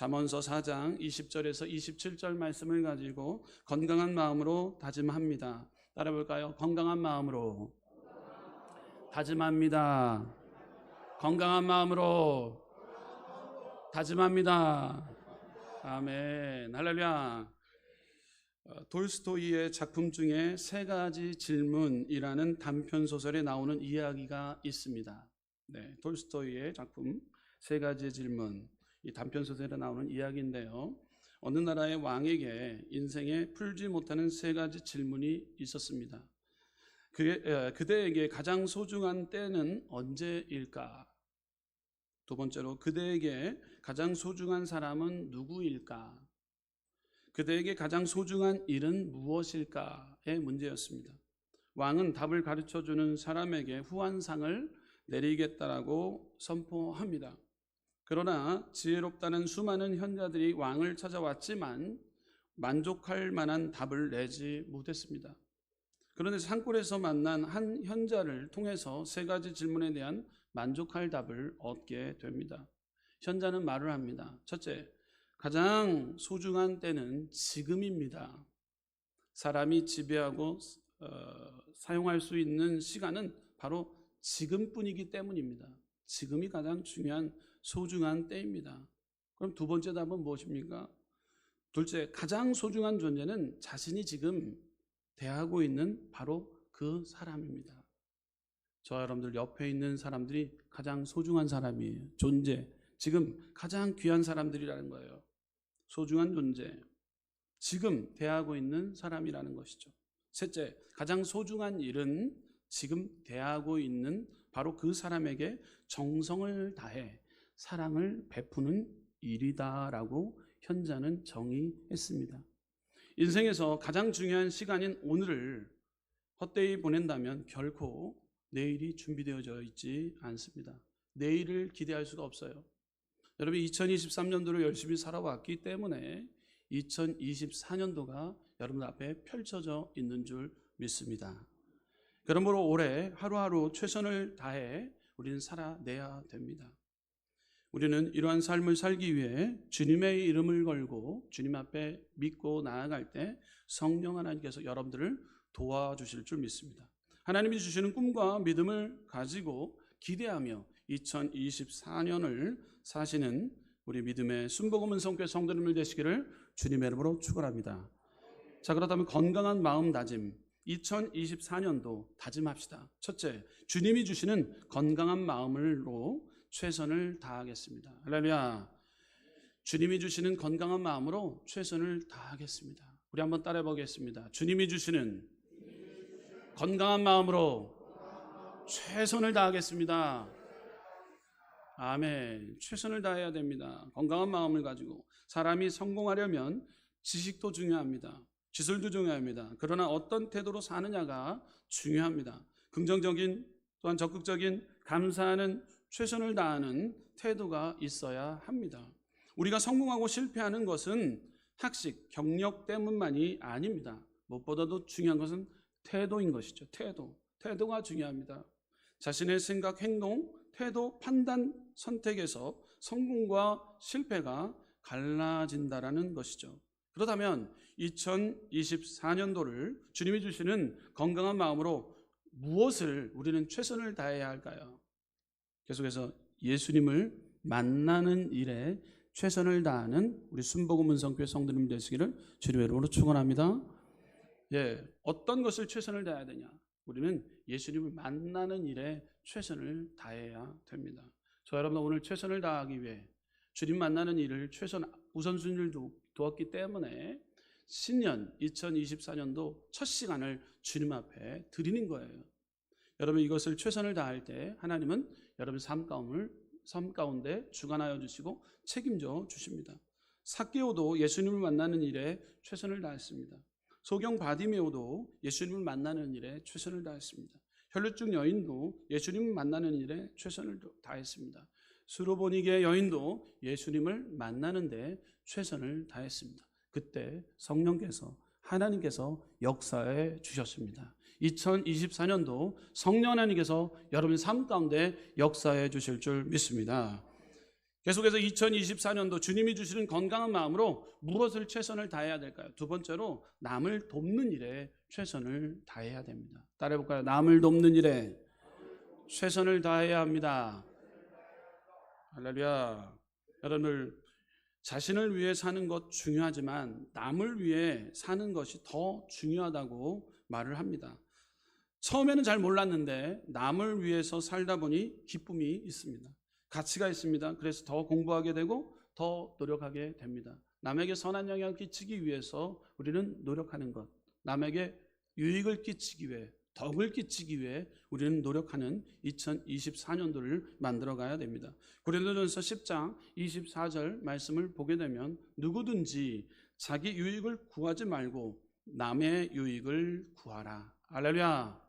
잠언서 4장 20절에서 27절 말씀을 가지고 건강한 마음으로 다짐합니다. 따라 볼까요? 건강한 마음으로 다짐합니다. 건강한 마음으로 다짐합니다. 아멘. 할렐루야. 돌스토이의 작품 중에 세 가지 질문이라는 단편 소설에 나오는 이야기가 있습니다. 네, 돌스토이의 작품 세 가지 질문, 이 단편 소설에 나오는 이야기인데요. 어느 나라의 왕에게 인생에 풀지 못하는 세 가지 질문이 있었습니다. 그대에게 가장 소중한 때는 언제일까? 두 번째로, 그대에게 가장 소중한 사람은 누구일까? 그대에게 가장 소중한 일은 무엇일까의 문제였습니다. 왕은 답을 가르쳐주는 사람에게 후한상을 내리겠다라고 선포합니다. 그러나 지혜롭다는 수많은 현자들이 왕을 찾아왔지만 만족할 만한 답을 내지 못했습니다. 그런데 산골에서 만난 한 현자를 통해서 세 가지 질문에 대한 만족할 답을 얻게 됩니다. 현자는 말을 합니다. 첫째, 가장 소중한 때는 지금입니다. 사람이 지배하고 사용할 수 있는 시간은 바로 지금뿐이기 때문입니다. 지금이 가장 중요한 소중한 때입니다. 그럼 두 번째 답은 무엇입니까? 둘째, 가장 소중한 존재는 자신이 지금 대하고 있는 바로 그 사람입니다. 저와 여러분들 옆에 있는 사람들이 가장 소중한 사람이에요. 존재, 지금 가장 귀한 사람들이라는 거예요. 소중한 존재, 지금 대하고 있는 사람이라는 것이죠. 셋째, 가장 소중한 일은 지금 대하고 있는 바로 그 사람에게 정성을 다해 사랑을 베푸는 일이다라고 현자는 정의했습니다. 인생에서 가장 중요한 시간인 오늘을 헛되이 보낸다면 결코 내일이 준비되어져 있지 않습니다. 내일을 기대할 수가 없어요. 여러분, 2023년도를 열심히 살아왔기 때문에 2024년도가 여러분 앞에 펼쳐져 있는 줄 믿습니다. 그러므로 올해 하루하루 최선을 다해 우리는 살아내야 됩니다. 우리는 이러한 삶을 살기 위해 주님의 이름을 걸고 주님 앞에 믿고 나아갈 때 성령 하나님께서 여러분들을 도와주실 줄 믿습니다. 하나님이 주시는 꿈과 믿음을 가지고 기대하며 2024년을 사시는 우리 믿음의 순복음 은성교회 성도님들 되시기를 주님의 이름으로 축원합니다. 자, 그렇다면 건강한 마음다짐 2024년도 다짐합시다. 첫째, 주님이 주시는 건강한 마음으로 최선을 다하겠습니다. 할렐루야. 주님이 주시는 건강한 마음으로 최선을 다하겠습니다. 우리 한번 따라해 보겠습니다. 주님이 주시는 건강한 마음으로 최선을 다하겠습니다. 아멘. 최선을 다해야 됩니다. 건강한 마음을 가지고. 사람이 성공하려면 지식도 중요합니다. 기술도 중요합니다. 그러나 어떤 태도로 사느냐가 중요합니다. 긍정적인, 또한 적극적인, 감사하는, 최선을 다하는 태도가 있어야 합니다. 우리가 성공하고 실패하는 것은 학식, 경력 때문만이 아닙니다. 무엇보다도 중요한 것은 태도인 것이죠. 태도가 중요합니다. 자신의 생각, 행동, 태도, 판단, 선택에서 성공과 실패가 갈라진다라는 것이죠. 그렇다면 2024년도를 주님이 주시는 건강한 마음으로 무엇을 우리는 최선을 다해야 할까요? 계속해서 예수님을 만나는 일에 최선을 다하는 우리 순복음 은성교회 성도님 되시기를 주님의 이름으로 축원합니다. 어떤 것을 최선을 다해야 되냐? 우리는 예수님을 만나는 일에 최선을 다해야 됩니다. 저 여러분, 오늘 최선을 다하기 위해 주님 만나는 일을 최선 우선순위를 두었기 때문에 신년 2024년도 첫 시간을 주님 앞에 드리는 거예요. 여러분, 이것을 최선을 다할 때 하나님은 여러분 삶 가운데 주관하여 주시고 책임져 주십니다. 삭개오도 예수님을 만나는 일에 최선을 다했습니다. 소경 바디메오도 예수님을 만나는 일에 최선을 다했습니다. 혈루증 여인도 예수님을 만나는 일에 최선을 다했습니다. 수로보니게 여인도 예수님을 만나는 데 최선을 다했습니다. 그때 성령께서, 하나님께서 역사해 주셨습니다. 2024년도 성령 하나님께서 여러분 삶 가운데 역사해 주실 줄 믿습니다. 계속해서 2024년도 주님이 주시는 건강한 마음으로 무엇을 최선을 다해야 될까요? 두 번째로 남을 돕는 일에 최선을 다해야 됩니다. 따라해볼까요? 남을 돕는 일에 최선을 다해야 합니다. 할렐루야. 여러분들, 자신을 위해 사는 것 중요하지만 남을 위해 사는 것이 더 중요하다고 말을 합니다. 처음에는 잘 몰랐는데 남을 위해서 살다 보니 기쁨이 있습니다. 가치가 있습니다. 그래서 더 공부하게 되고 더 노력하게 됩니다. 남에게 선한 영향을 끼치기 위해서 우리는 노력하는 것, 남에게 유익을 끼치기 위해, 덕을 끼치기 위해 우리는 노력하는 2024년도를 만들어가야 됩니다. 고린도전서 10장 24절 말씀을 보게 되면 누구든지 자기 유익을 구하지 말고 남의 유익을 구하라. 할렐루야.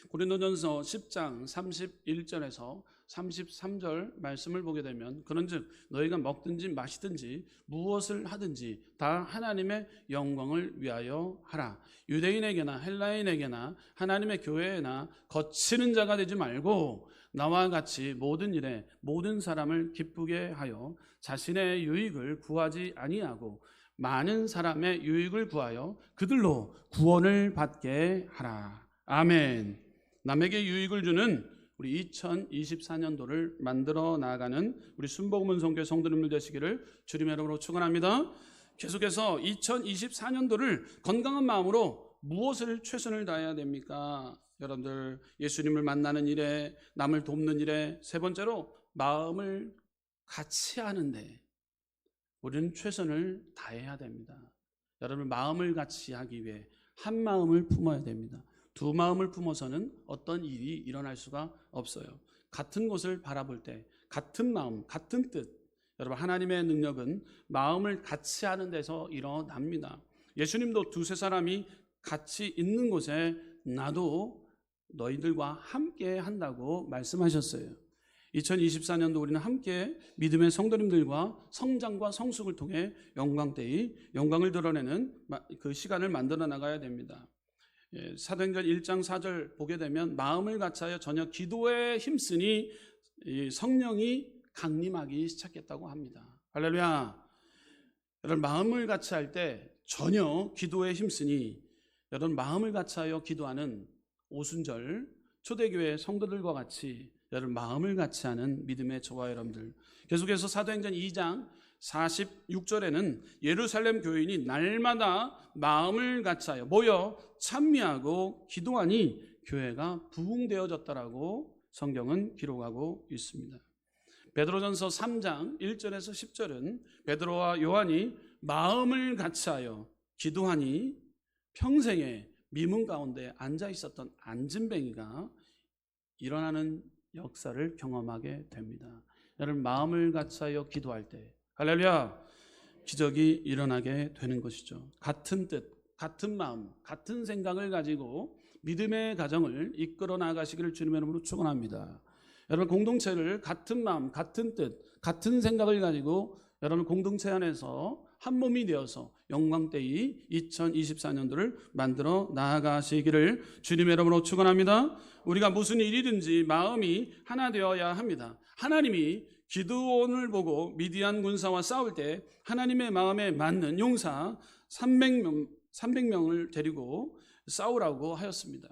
고린도전서 10장 31절에서 33절 말씀을 보게 되면 그런즉 너희가 먹든지 마시든지 무엇을 하든지 다 하나님의 영광을 위하여 하라. 유대인에게나 헬라인에게나 하나님의 교회에나 거치는 자가 되지 말고 나와 같이 모든 일에 모든 사람을 기쁘게 하여 자신의 유익을 구하지 아니하고 많은 사람의 유익을 구하여 그들로 구원을 받게 하라. 아멘. 남에게 유익을 주는 우리 2024년도를 만들어 나가는 우리 순복음은 성교회 성도님들 되시기를 주님의 이름으로 축원합니다. 계속해서 2024년도를 건강한 마음으로 무엇을 최선을 다해야 됩니까? 여러분들, 예수님을 만나는 일에, 남을 돕는 일에, 세 번째로 마음을 같이 하는데 우리는 최선을 다해야 됩니다. 여러분, 마음을 같이 하기 위해 한 마음을 품어야 됩니다. 두 마음을 품어서는 어떤 일이 일어날 수가 없어요. 같은 곳을 바라볼 때 같은 마음, 같은 뜻. 여러분, 하나님의 능력은 마음을 같이 하는 데서 일어납니다. 예수님도 두세 사람이 같이 있는 곳에 나도 너희들과 함께 한다고 말씀하셨어요. 2024년도 우리는 함께 믿음의 성도님들과 성장과 성숙을 통해 영광때의 영광을 드러내는 그 시간을 만들어 나가야 됩니다. 사도행전 1장 4절 보게 되면 마음을 같이하여 전혀 기도에 힘쓰니 성령이 강림하기 시작했다고 합니다. 할렐루야. 여러분, 마음을 같이할 때 전혀 기도에 힘쓰니 여러분 마음을 같이하여 기도하는 오순절 초대교회 성도들과 같이 여러분 마음을 같이하는 믿음의 저와 여러분들. 계속해서 사도행전 2장 46절에는 예루살렘 교인이 날마다 마음을 같이하여 모여 찬미하고 기도하니 교회가 부흥되어졌다라고 성경은 기록하고 있습니다. 베드로전서 3장 1절에서 10절은 베드로와 요한이 마음을 같이하여 기도하니 평생에 미문 가운데 앉아 있었던 안진뱅이가 일어나는 역사를 경험하게 됩니다. 여러분, 마음을 같이하여 기도할 때 할렐루야, 기적이 일어나게 되는 것이죠. 같은 뜻, 같은 마음, 같은 생각을 가지고 믿음의 가정을 이끌어 나가시기를 주님의 이름으로 축원합니다. 여러분, 공동체를 같은 마음, 같은 뜻, 같은 생각을 가지고 여러분 공동체 안에서 한 몸이 되어서 영광때의 2024년도를 만들어 나아가시기를 주님의 이름으로 축원합니다. 우리가 무슨 일이든지 마음이 하나 되어야 합니다. 하나님이 기드온을 보고 미디안 군사와 싸울 때 하나님의 마음에 맞는 용사 300명을 데리고 싸우라고 하였습니다.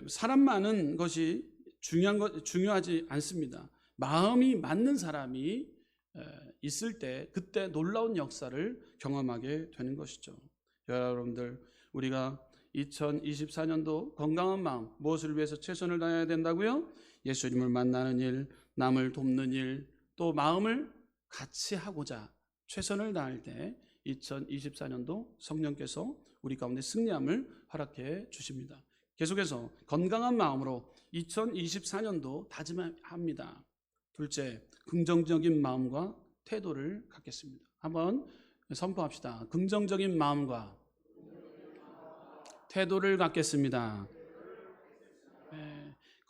사람 많은 것이 중요하지 않습니다. 마음이 맞는 사람이 있을 때 그때 놀라운 역사를 경험하게 되는 것이죠. 여러분들, 우리가 2024년도 건강한 마음, 무엇을 위해서 최선을 다해야 된다고요? 예수님을 만나는 일, 남을 돕는 일, 또 마음을 같이 하고자 최선을 다할 때 2024년도 성령께서 우리 가운데 승리함을 허락해 주십니다. 계속해서 건강한 마음으로 2024년도 다짐합니다. 둘째, 긍정적인 마음과 태도를 갖겠습니다. 한번 선포합시다. 긍정적인 마음과 태도를 갖겠습니다.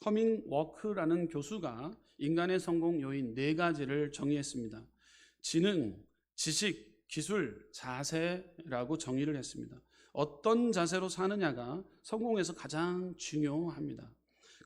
커밍 워크라는 교수가 인간의 성공 요인 4가지를 정의했습니다. 지능, 지식, 기술, 자세라고 정의를 했습니다. 어떤 자세로 사느냐가 성공에서 가장 중요합니다.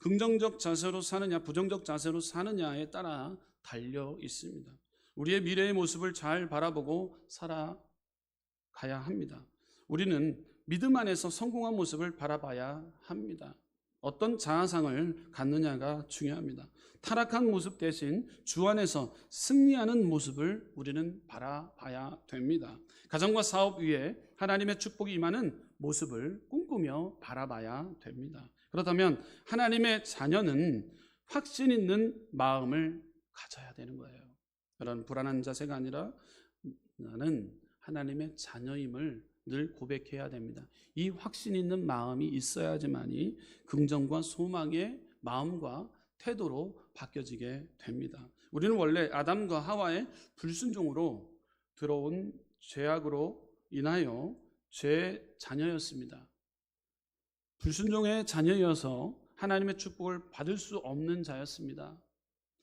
긍정적 자세로 사느냐, 부정적 자세로 사느냐에 따라 달려 있습니다. 우리의 미래의 모습을 잘 바라보고 살아가야 합니다. 우리는 믿음 안에서 성공한 모습을 바라봐야 합니다. 어떤 자아상을 갖느냐가 중요합니다. 타락한 모습 대신 주 안에서 승리하는 모습을 우리는 바라봐야 됩니다. 가정과 사업 위에 하나님의 축복이 임하는 모습을 꿈꾸며 바라봐야 됩니다. 그렇다면 하나님의 자녀는 확신 있는 마음을 가져야 되는 거예요. 그런 불안한 자세가 아니라 나는 하나님의 자녀임을 늘 고백해야 됩니다. 이 확신 있는 마음이 있어야지만이 긍정과 소망의 마음과 태도로 바뀌어지게 됩니다. 우리는 원래 아담과 하와의 불순종으로 들어온 죄악으로 인하여 죄의 자녀였습니다. 불순종의 자녀여서 하나님의 축복을 받을 수 없는 자였습니다.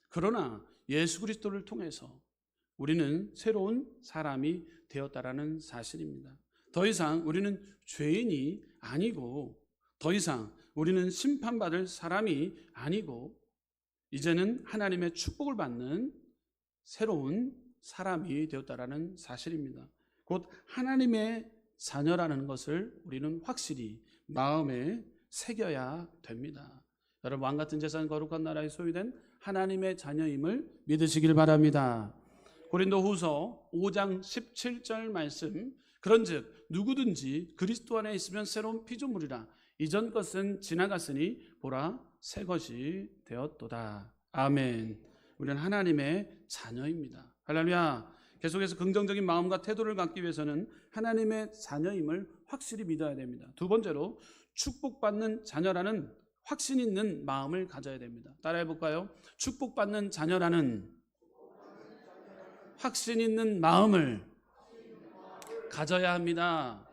그러나 예수 그리스도를 통해서 우리는 새로운 사람이 되었다라는 사실입니다. 더 이상 우리는 죄인이 아니고 더 이상 우리는 심판받을 사람이 아니고 이제는 하나님의 축복을 받는 새로운 사람이 되었다라는 사실입니다. 곧 하나님의 자녀라는 것을 우리는 확실히 마음에 새겨야 됩니다. 여러분, 왕같은 재산 거룩한 나라에 소유된 하나님의 자녀임을 믿으시길 바랍니다. 고린도후서 5장 17절 말씀, 그런즉 누구든지 그리스도 안에 있으면 새로운 피조물이라 이전 것은 지나갔으니 보라 새 것이 되었도다. 아멘. 우리는 하나님의 자녀입니다. 할렐루야. 계속해서 긍정적인 마음과 태도를 갖기 위해서는 하나님의 자녀임을 확실히 믿어야 됩니다. 두 번째로 축복받는 자녀라는 확신 있는 마음을 가져야 됩니다. 따라해 볼까요? 축복받는 자녀라는 확신 있는 마음을 가져야 합니다.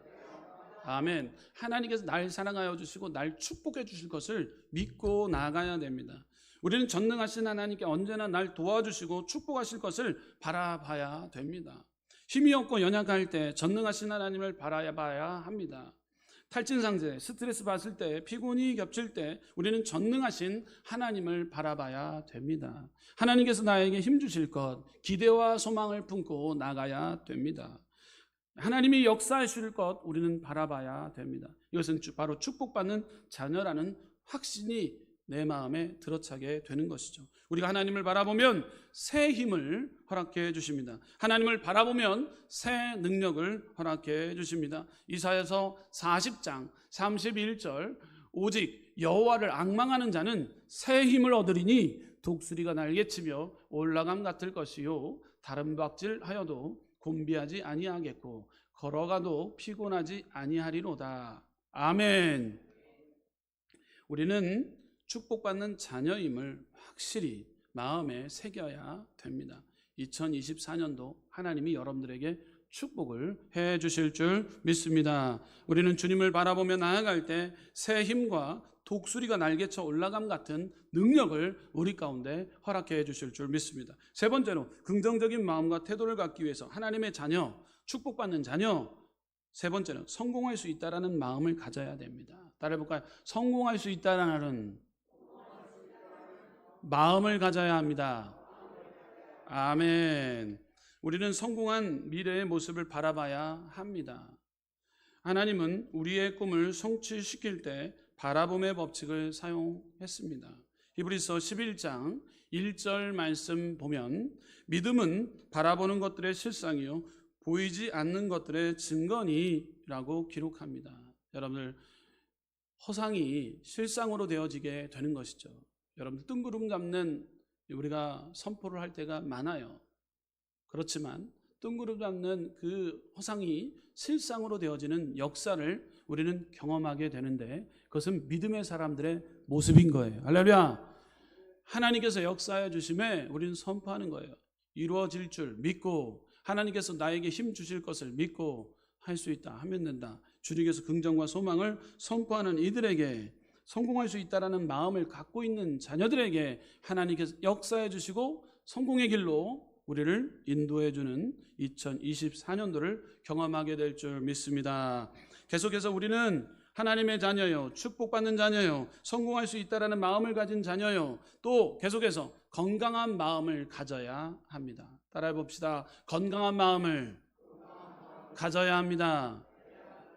아멘. 하나님께서 날 사랑하여 주시고 날 축복해 주실 것을 믿고 나아가야 됩니다. 우리는 전능하신 하나님께 언제나 날 도와주시고 축복하실 것을 바라봐야 됩니다. 힘이 없고 연약할 때 전능하신 하나님을 바라봐야 합니다. 탈진상제, 스트레스 받을 때, 피곤이 겹칠 때 우리는 전능하신 하나님을 바라봐야 됩니다. 하나님께서 나에게 힘 주실 것, 기대와 소망을 품고 나가야 됩니다. 하나님이 역사하실 것 우리는 바라봐야 됩니다. 이것은 바로 축복받는 자녀라는 확신이 내 마음에 들어차게 되는 것이죠. 우리가 하나님을 바라보면 새 힘을 허락해 주십니다. 하나님을 바라보면 새 능력을 허락해 주십니다. 이사야서 40장 31절, 오직 여호와를 앙망하는 자는 새 힘을 얻으리니 독수리가 날개치며 올라감 같을 것이요 다른 박질하여도 곤비하지 아니하겠고 걸어가도 피곤하지 아니하리로다. 아멘. 우리는 축복받는 자녀임을 확실히 마음에 새겨야 됩니다. 2024년도 하나님이 여러분들에게 축복을 해 주실 줄 믿습니다. 우리는 주님을 바라보며 나아갈 때 새 힘과 독수리가 날개쳐 올라감 같은 능력을 우리 가운데 허락해 주실 줄 믿습니다. 세 번째로 긍정적인 마음과 태도를 갖기 위해서 하나님의 자녀, 축복받는 자녀, 세 번째는 성공할 수 있다라는 마음을 가져야 됩니다. 따라해볼까요? 성공할 수 있다라는 마음을 가져야 합니다. 아멘. 우리는 성공한 미래의 모습을 바라봐야 합니다. 하나님은 우리의 꿈을 성취시킬 때 바라봄의 법칙을 사용했습니다. 히브리서 11장 1절 말씀 보면 믿음은 바라보는 것들의 실상이요 보이지 않는 것들의 증거니라고 기록합니다. 여러분들 허상이 실상으로 되어지게 되는 것이죠. 여러분들 뜬구름 잡는 우리가 선포를 할 때가 많아요. 그렇지만 뜬구름 잡는 그 허상이 실상으로 되어지는 역사를 우리는 경험하게 되는데 그것은 믿음의 사람들의 모습인 거예요. 할렐루야. 하나님께서 역사해 주심에 우리는 선포하는 거예요. 이루어질 줄 믿고 하나님께서 나에게 힘 주실 것을 믿고 할 수 있다 하면 된다. 주님께서 긍정과 소망을 선포하는 이들에게 성공할 수 있다라는 마음을 갖고 있는 자녀들에게 하나님께서 역사해 주시고 성공의 길로 우리를 인도해 주는 2024년도를 경험하게 될 줄 믿습니다. 계속해서 우리는 하나님의 자녀요, 축복받는 자녀요, 성공할 수 있다라는 마음을 가진 자녀요, 또 계속해서 건강한 마음을 가져야 합니다. 따라해 봅시다. 건강한 마음을 가져야 합니다.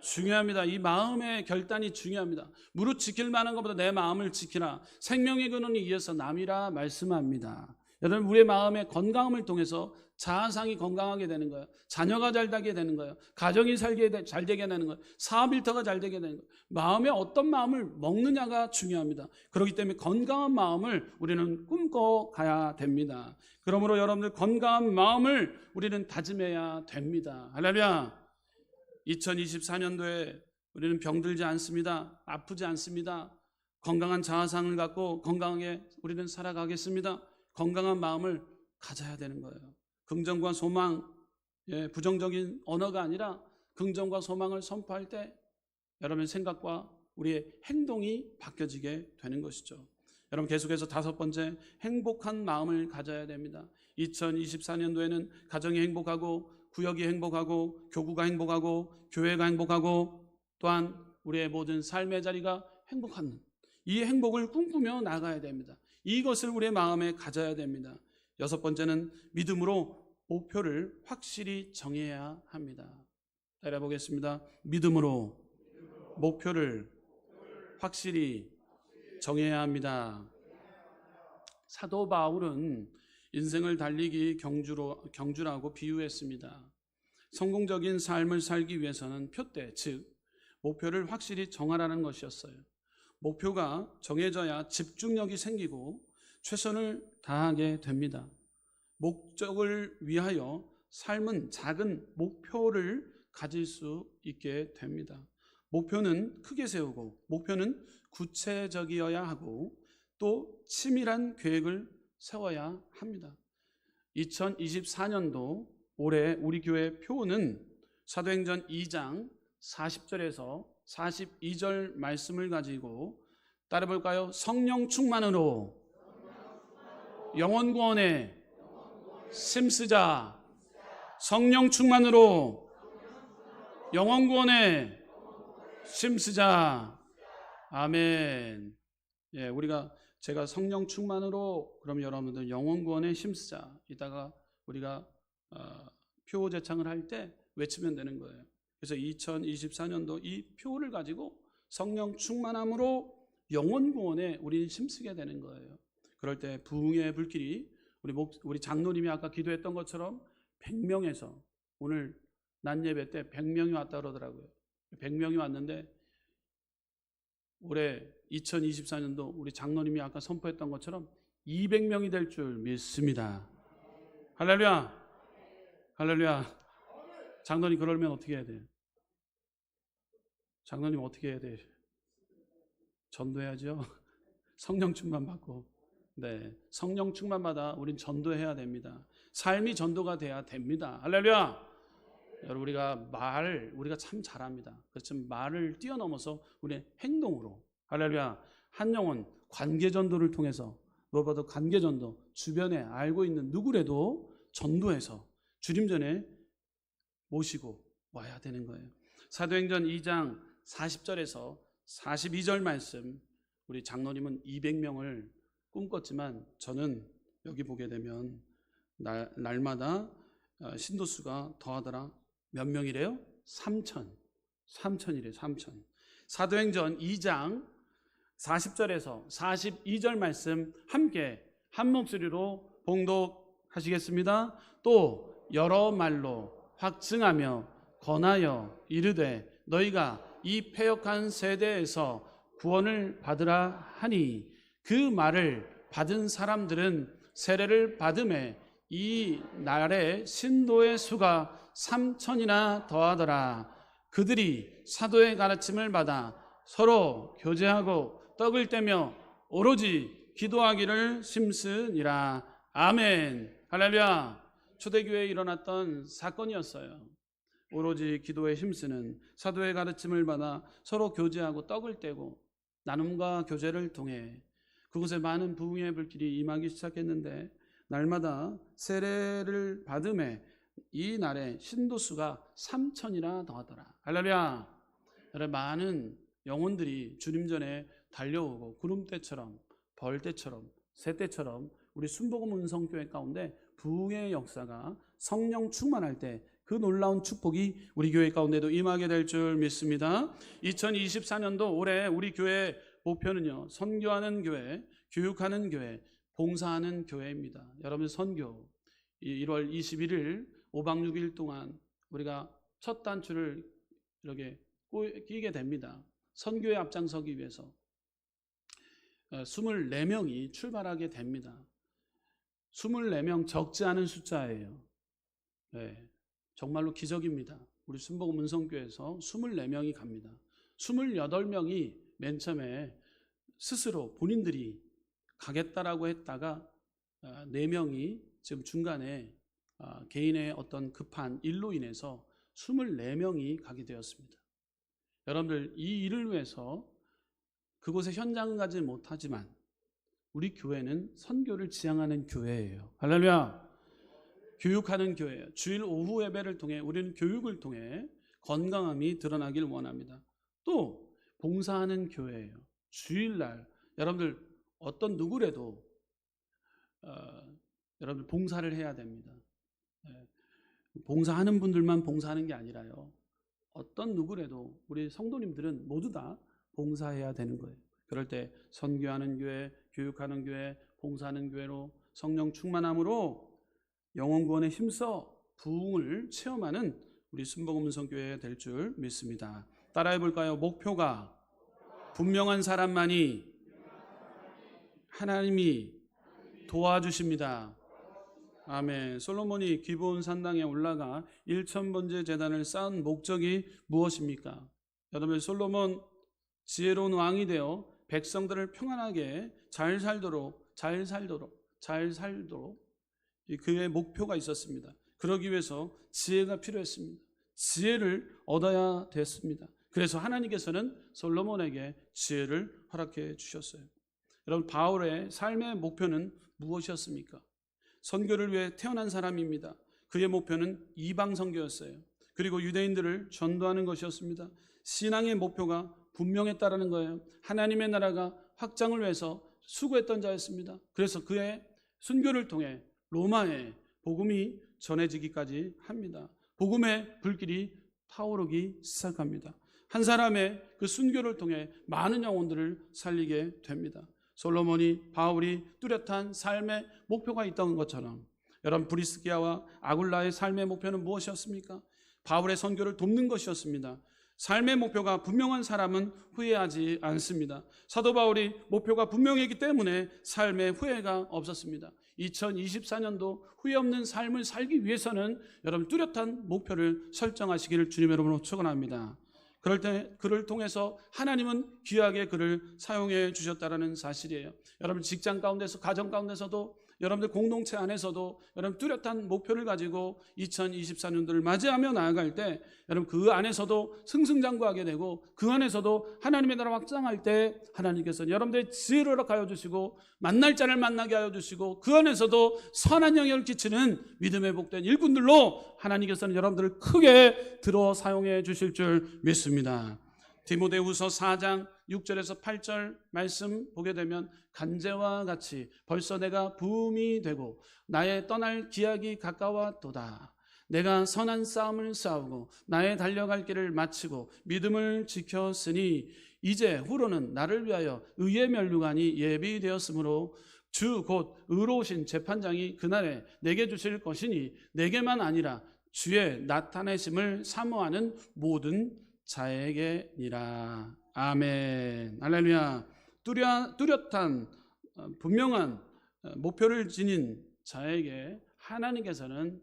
중요합니다. 이 마음의 결단이 중요합니다. 무릇 지킬 만한 것보다 내 마음을 지키라. 생명의 근원이 이어서 남이라 말씀합니다. 여러분, 우리의 마음의 건강함을 통해서 자아상이 건강하게 되는 거예요. 자녀가 잘 되게 되는 거예요. 가정이 잘 되게 되는 거예요. 사업 일터가 잘 되게 되는 거예요. 마음에 어떤 마음을 먹느냐가 중요합니다. 그렇기 때문에 건강한 마음을 우리는 꿈꿔가야 됩니다. 그러므로 여러분들 건강한 마음을 우리는 다짐해야 됩니다. 할렐루야. 2024년도에 우리는 병들지 않습니다. 아프지 않습니다. 건강한 자아상을 갖고 건강하게 우리는 살아가겠습니다. 건강한 마음을 가져야 되는 거예요. 긍정과 소망, 부정적인 언어가 아니라 긍정과 소망을 선포할 때 여러분의 생각과 우리의 행동이 바뀌어지게 되는 것이죠. 여러분, 계속해서 5번째, 행복한 마음을 가져야 됩니다. 2024년도에는 가정이 행복하고 구역이 행복하고 교구가 행복하고 교회가 행복하고 또한 우리의 모든 삶의 자리가 행복한 이 행복을 꿈꾸며 나가야 됩니다. 이것을 우리의 마음에 가져야 됩니다. 6번째는 믿음으로 목표를 확실히 정해야 합니다. 따라해보겠습니다. 믿음으로 목표를 확실히 정해야 합니다. 사도 바울은 인생을 달리기 경주라고 비유했습니다. 성공적인 삶을 살기 위해서는 표대, 즉 목표를 확실히 정하라는 것이었어요. 목표가 정해져야 집중력이 생기고 최선을 다하게 됩니다. 목적을 위하여 삶은 작은 목표를 가질 수 있게 됩니다. 목표는 크게 세우고 목표는 구체적이어야 하고 또 치밀한 계획을 세워야 합니다. 2024년도 올해 우리 교회 표는 사도행전 2장 40절에서 42절 말씀을 가지고 따라볼까요? 성령 충만으로 영혼 구원에 힘쓰자. 성령 충만으로 영혼 구원에 힘쓰자. 아멘. 제가 성령 충만으로 그럼 여러분들 영혼 구원에 힘쓰자. 이따가 우리가 표 제창을 할 때 외치면 되는 거예요. 그래서 2024년도 이 표를 가지고 성령 충만함으로 영혼 구원에 우리는 힘쓰게 되는 거예요. 그럴 때 부흥의 불길이 우리 장로님이 아까 기도했던 것처럼 100명에서 오늘 낮 예배 때 100명이 왔다 그러더라고요. 100명이 왔는데 올해 2024년도 우리 장로님이 아까 선포했던 것처럼 200명이 될 줄 믿습니다. 할렐루야. 할렐루야. 장로님 그러면 어떻게 해야 돼요? 장로님 어떻게 해야 돼요? 전도해야죠. 성령 충만 받고. 네, 성령 충만 받아 우린 전도해야 됩니다. 삶이 전도가 돼야 됩니다. 할렐루야. 여러분, 우리가 참 잘합니다. 그렇지만 말을 뛰어넘어서 우리의 행동으로, 할렐루야, 한 영혼 관계 전도를 통해서, 무엇보다 관계 전도, 주변에 알고 있는 누구라도 전도해서 주님 전에 모시고 와야 되는 거예요. 사도행전 2장 40절에서 42절 말씀, 우리 장로님은 200명을 꿈꿨지만 저는 여기 보게 되면 날마다 신도수가 더하더라. 몇 명이래요? 3,000이래요. 3,000. 사도행전 2장 40절에서 42절 말씀 함께 한 목소리로 봉독하시겠습니다. 또 여러 말로 확증하며 권하여 이르되 너희가 이 패역한 세대에서 구원을 받으라 하니 그 말을 받은 사람들은 세례를 받음에 이 날에 신도의 수가 3,000이나 더하더라. 그들이 사도의 가르침을 받아 서로 교제하고 떡을 떼며 오로지 기도하기를 힘쓰니라. 아멘. 할렐루야. 초대교회에 일어났던 사건이었어요. 오로지 기도에 힘쓰는, 사도의 가르침을 받아 서로 교제하고 떡을 떼고 나눔과 교제를 통해 그곳에 많은 부흥의 불길이 임하기 시작했는데 날마다 세례를 받음에 이 날에 신도수가 3,000이나 더하더라. 할렐루야. 많은 영혼들이 주님 전에 달려오고 구름대처럼 벌떼처럼 새떼처럼 우리 순복음 운성교회 가운데 부흥의 역사가 성령 충만할 때 그 놀라운 축복이 우리 교회 가운데도 임하게 될 줄 믿습니다. 2024년도 올해 우리 교회 목표는요, 선교하는 교회, 교육하는 교회, 봉사하는 교회입니다. 여러분 선교 1월 21일 5박 6일 동안 우리가 첫 단추를 이렇게 끼게 됩니다. 선교에 앞장서기 위해서 24명이 출발하게 됩니다. 24명 적지 않은 숫자예요. 네, 정말로 기적입니다. 우리 순복음 운성교회에서 24명이 갑니다. 28명이 맨 처음에 스스로 본인들이 가겠다라고 했다가 4명이 지금 중간에 개인의 어떤 급한 일로 인해서 24명이 가게 되었습니다. 여러분들 이 일을 위해서 그곳에 현장은 가지 못하지만 우리 교회는 선교를 지향하는 교회예요. 할렐루야. 교육하는 교회예요. 주일 오후 예배를 통해 우리는 교육을 통해 건강함이 드러나길 원합니다. 또 봉사하는 교회예요. 주일날 여러분들 어떤 누구라도 여러분들 봉사를 해야 됩니다. 봉사하는 분들만 봉사하는 게 아니라요, 어떤 누구라도 우리 성도님들은 모두 다 봉사해야 되는 거예요. 그럴 때 선교하는 교회, 교육하는 교회, 봉사하는 교회로 성령 충만함으로 영혼 구원에 힘써 부흥을 체험하는 우리 순복음 운성교회가 될 줄 믿습니다. 따라해 볼까요? 목표가 분명한 사람만이 하나님이 도와주십니다. 아멘. 솔로몬이 기브온 산당에 올라가 1000번째 제단을 쌓은 목적이 무엇입니까? 여러분, 솔로몬 지혜로운 왕이 되어 백성들을 평안하게 잘 살도록 그의 목표가 있었습니다. 그러기 위해서 지혜가 필요했습니다. 지혜를 얻어야 됐습니다. 그래서 하나님께서는 솔로몬에게 지혜를 허락해 주셨어요. 여러분, 바울의 삶의 목표는 무엇이었습니까? 선교를 위해 태어난 사람입니다. 그의 목표는 이방 선교였어요. 그리고 유대인들을 전도하는 것이었습니다. 신앙의 목표가 분명했다라는 거예요. 하나님의 나라가 확장을 위해서 수고했던 자였습니다. 그래서 그의 순교를 통해 로마에 복음이 전해지기까지 합니다. 복음의 불길이 타오르기 시작합니다. 한 사람의 그 순교를 통해 많은 영혼들을 살리게 됩니다. 솔로몬이, 바울이 뚜렷한 삶의 목표가 있던 것처럼 여러분, 브리스기아와 아굴라의 삶의 목표는 무엇이었습니까? 바울의 선교를 돕는 것이었습니다. 삶의 목표가 분명한 사람은 후회하지 않습니다. 사도 바울이 목표가 분명했기 때문에 삶에 후회가 없었습니다. 2024년도 후회 없는 삶을 살기 위해서는 여러분 뚜렷한 목표를 설정하시기를 주님의 이름으로 축원합니다. 그럴 때 그를 통해서 하나님은 귀하게 그를 사용해 주셨다는 사실이에요. 여러분 직장 가운데서, 가정 가운데서도, 여러분들 공동체 안에서도 여러분 뚜렷한 목표를 가지고 2024년도를 맞이하며 나아갈 때 여러분 그 안에서도 승승장구하게 되고 그 안에서도 하나님의 나라 확장할 때 하나님께서 여러분들의 지혜를 허락하여 주시고 만날 자를 만나게 하여 주시고 그 안에서도 선한 영향을 끼치는 믿음의 복된 일꾼들로 하나님께서는 여러분들을 크게 들어 사용해 주실 줄 믿습니다. 디모데후서 4장 6절에서 8절 말씀 보게 되면 간제와 같이 벌써 내가 부음이 되고 나의 떠날 기약이 가까웠도다. 내가 선한 싸움을 싸우고 나의 달려갈 길을 마치고 믿음을 지켰으니 이제 후로는 나를 위하여 의의 면류관이 예비되었으므로 주 곧 의로우신 재판장이 그날에 내게 주실 것이니 내게만 아니라 주의 나타내심을 사모하는 모든 자에게니라. 아멘. 할렐루야. 뚜렷한 분명한 목표를 지닌 자에게 하나님께서는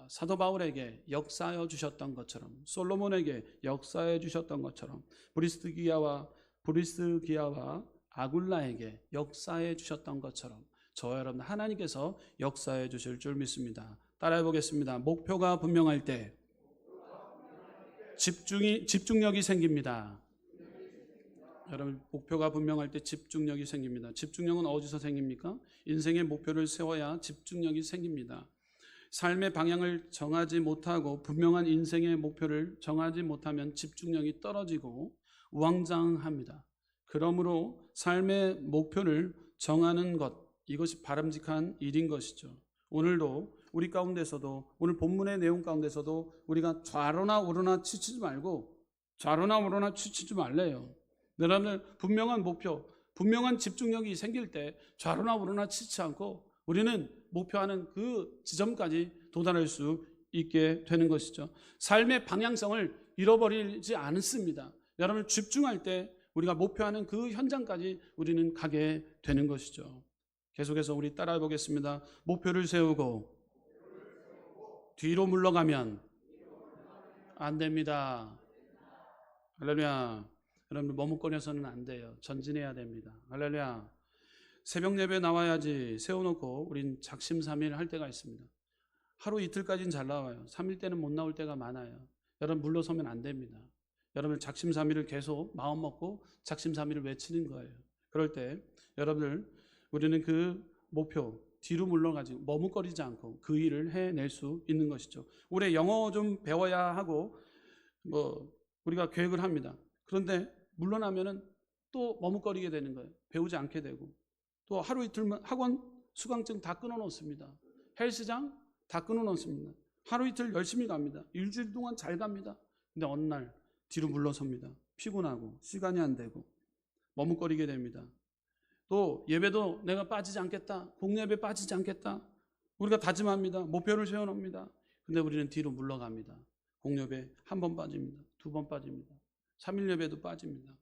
사도 바울에게 역사하여 주셨던 것처럼, 솔로몬에게 역사해 주셨던 것처럼, 브리스기아와 아굴라에게 역사해 주셨던 것처럼 저와 여러분 하나님께서 역사해 주실 줄 믿습니다. 따라해 보겠습니다. 목표가 분명할 때 집중력이 생깁니다. 여러분, 목표가 분명할 때 집중력이 생깁니다. 집중력은 어디서 생깁니까? 인생의 목표를 세워야 집중력이 생깁니다. 삶의 방향을 정하지 못하고 분명한 인생의 목표를 정하지 못하면 집중력이 떨어지고 우왕좌왕합니다. 그러므로 삶의 목표를 정하는 것, 이것이 바람직한 일인 것이죠. 오늘도 우리 가운데서도, 오늘 본문의 내용 가운데서도 우리가 좌로나 우로나 치치지 말고, 좌로나 우로나 치치지 말래요. 여러분들 분명한 목표, 분명한 집중력이 생길 때 좌로나 우로나 치지 않고 우리는 목표하는 그 지점까지 도달할 수 있게 되는 것이죠. 삶의 방향성을 잃어버리지 않습니다. 여러분 집중할 때 우리가 목표하는 그 현장까지 우리는 가게 되는 것이죠. 계속해서 우리 따라해 보겠습니다. 목표를 세우고 뒤로 물러가면 안 됩니다. 할렐루야. 여러분 머뭇거려서는 안 돼요. 전진해야 됩니다. 할렐루야. 새벽 예배 나와야지 세워놓고 우린 작심삼일 할 때가 있습니다. 하루 이틀까지는 잘 나와요. 3일 때는 못 나올 때가 많아요. 여러분 물러서면 안 됩니다. 여러분 작심삼일을 계속 마음 먹고 작심삼일을 외치는 거예요. 그럴 때 여러분들 우리는 그 목표 뒤로 물러가지고 머뭇거리지 않고 그 일을 해낼 수 있는 것이죠. 올해 영어 좀 배워야 하고 우리가 계획을 합니다. 그런데 물러나면은 또 머뭇거리게 되는 거예요. 배우지 않게 되고 또 하루 이틀만 학원 수강증 다 끊어놓습니다. 헬스장 다 끊어놓습니다. 하루 이틀 열심히 갑니다. 일주일 동안 잘 갑니다. 근데 어느 날 뒤로 물러섭니다. 피곤하고 시간이 안 되고 머뭇거리게 됩니다. 또 예배도 내가 빠지지 않겠다. 공예배 빠지지 않겠다. 우리가 다짐합니다. 목표를 세워놓습니다. 근데 우리는 뒤로 물러갑니다. 공예배 한 번 빠집니다. 두 번 빠집니다. 3일 예배도 빠집니다.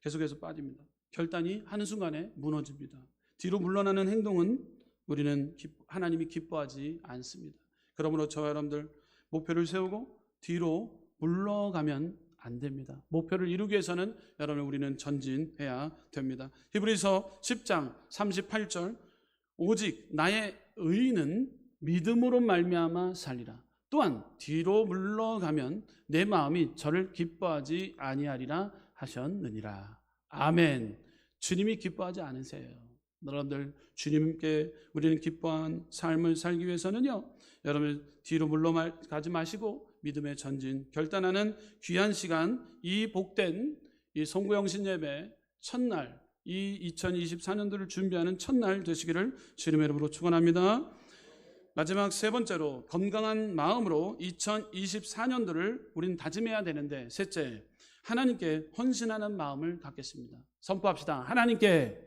계속해서 빠집니다. 결단이 한순간에 무너집니다. 뒤로 물러나는 행동은 우리는 하나님이 기뻐하지 않습니다. 그러므로 저와 여러분들 목표를 세우고 뒤로 물러가면 안 됩니다. 목표를 이루기 위해서는 여러분 우리는 전진해야 됩니다. 히브리서 10장 38절 오직 나의 의인은 믿음으로 말미암아 살리라. 또한 뒤로 물러가면 내 마음이 저를 기뻐하지 아니하리라 하셨느니라. 아멘. 주님이 기뻐하지 않으세요. 여러분들 주님께 우리는 기뻐한 삶을 살기 위해서는요, 여러분 뒤로 물러가지 마시고 믿음의 전진 결단하는 귀한 시간, 이 복된 이 송구영신 예배 첫날, 이 2024년도를 준비하는 첫날 되시기를 주님의 이름으로 축원합니다. 마지막 세 번째로 건강한 마음으로 2024년도를 우린 다짐해야 되는데, 셋째, 하나님께 헌신하는 마음을 갖겠습니다. 선포합시다. 하나님께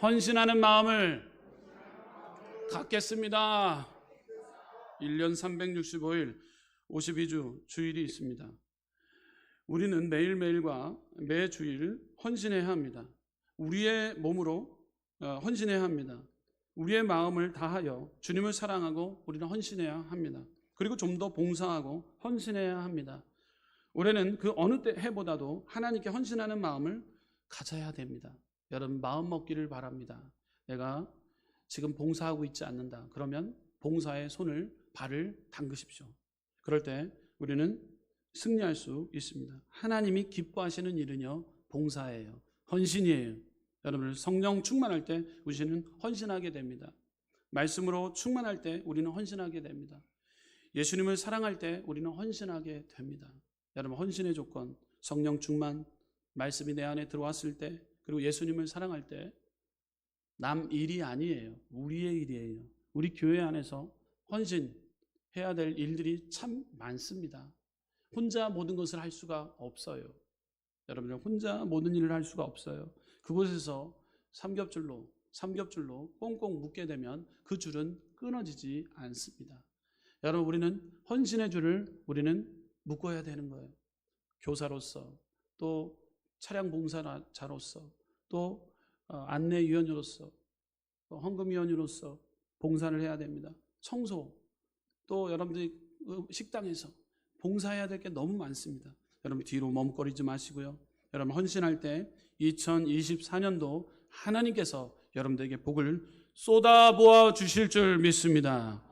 헌신하는 마음을 갖겠습니다. 1년 365일 52주 주일이 있습니다. 우리는 매일매일과 매주일 헌신해야 합니다. 우리의 몸으로 헌신해야 합니다. 우리의 마음을 다하여 주님을 사랑하고 우리는 헌신해야 합니다. 그리고 좀 더 봉사하고 헌신해야 합니다. 올해는 그 어느 때 해보다도 하나님께 헌신하는 마음을 가져야 됩니다. 여러분 마음 먹기를 바랍니다. 내가 지금 봉사하고 있지 않는다. 그러면 봉사의 손을 발을 담그십시오. 그럴 때 우리는 승리할 수 있습니다. 하나님이 기뻐하시는 일은요, 봉사예요. 헌신이에요. 여러분 성령 충만할 때 우리는 헌신하게 됩니다. 말씀으로 충만할 때 우리는 헌신하게 됩니다. 예수님을 사랑할 때 우리는 헌신하게 됩니다. 여러분 헌신의 조건, 성령 충만, 말씀이 내 안에 들어왔을 때, 그리고 예수님을 사랑할 때 남 일이 아니에요. 우리의 일이에요. 우리 교회 안에서 헌신해야 될 일들이 참 많습니다. 혼자 모든 것을 할 수가 없어요. 여러분 혼자 모든 일을 할 수가 없어요. 그곳에서 삼겹줄로 꽁꽁 묶게 되면 그 줄은 끊어지지 않습니다. 여러분 우리는 헌신의 줄을 우리는 묶어야 되는 거예요. 교사로서, 또 차량 봉사자로서, 또 안내위원으로서, 또 헌금위원으로서 봉사를 해야 됩니다. 청소, 또 여러분들이 식당에서 봉사해야 될 게 너무 많습니다. 여러분 뒤로 머뭇거리지 마시고요. 여러분 헌신할 때 2024년도 하나님께서 여러분들에게 복을 쏟아부어 주실 줄 믿습니다.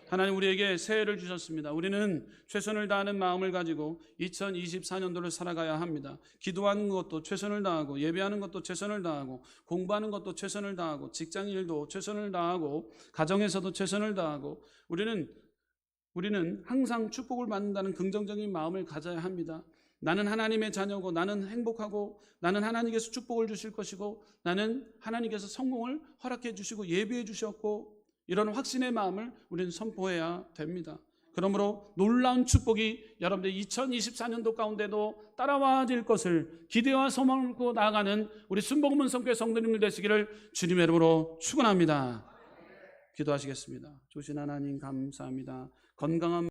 하나님 우리에게 새해를 주셨습니다. 우리는 최선을 다하는 마음을 가지고 2024년도를 살아가야 합니다. 기도하는 것도 최선을 다하고, 예배하는 것도 최선을 다하고, 공부하는 것도 최선을 다하고, 직장 일도 최선을 다하고, 가정에서도 최선을 다하고, 우리는 항상 축복을 받는다는 긍정적인 마음을 가져야 합니다. 나는 하나님의 자녀고, 나는 행복하고, 나는 하나님께서 축복을 주실 것이고, 나는 하나님께서 성공을 허락해 주시고 예비해 주셨고, 이런 확신의 마음을 우리는 선포해야 됩니다. 그러므로 놀라운 축복이 여러분들 2024년도 가운데도 따라와 질 것을 기대와 소망을 갖고 나아가는 우리 순복음은 성교회 성도님들 되시기를 주님의 이름으로 축원합니다. 기도하시겠습니다. 주신 하나님 감사합니다. 건강한